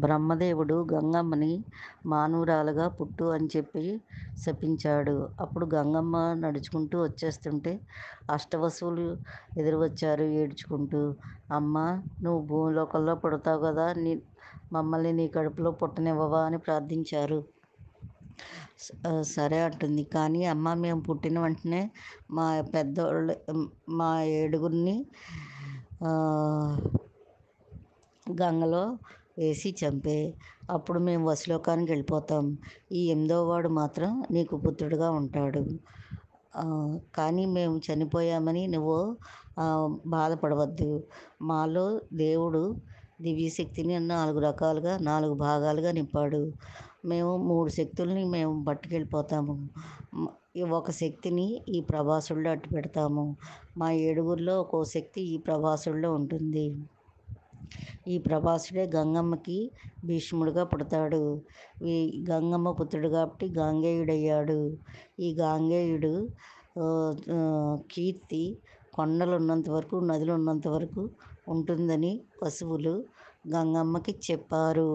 బ్రహ్మదేవుడు గంగమ్మని మానవురాలుగా పుట్టు అని చెప్పి శపించాడు. అప్పుడు గంగమ్మ నడుచుకుంటూ వచ్చేస్తుంటే అష్టవసువులు ఎదురు వచ్చారు ఏడ్చుకుంటూ. అమ్మ, నువ్వు భూలోకంలో పుడతావు కదా, మమ్మల్ని నీ కడుపులో పుట్టనివ్వవా అని ప్రార్థించారు. సరే అంటుంది. కానీ అమ్మ, మేము పుట్టిన వెంటనే మా పెద్దోళ్ళు మా ఏడుగురిని గంగలో వేసి చంపే, అప్పుడు మేము వసులోకానికి వెళ్ళిపోతాం. ఈ 8వ వాడు మాత్రం నీకు పుత్రుడుగా ఉంటాడు. కానీ మేము చనిపోయామని నువ్వు బాధపడవద్దు. మాలో దేవుడు దివ్యశక్తిని 4 రకాలుగా 4 భాగాలుగా నింపాడు. మేము 3 శక్తుల్ని మేము పట్టుకెళ్ళిపోతాము. ఒక శక్తిని ఈ ప్రభాసుల్లో అట్టు పెడతాము. మా ఏడుగురిలో ఒక్కో శక్తి ఈ ప్రభాసుల్లో ఉంటుంది. ఈ ప్రభాసుడే గంగమ్మకి భీష్ముడిగా పుడతాడు. ఈ గంగమ్మ పుత్రుడు కాబట్టి గాంగేయుడయ్యాడు. ఈ గాంగేయుడు కీర్తి కొండలు ఉన్నంత వరకు, నదులు ఉన్నంత వరకు ఉంటుందని పశువులు గంగమ్మకి చెప్పారు.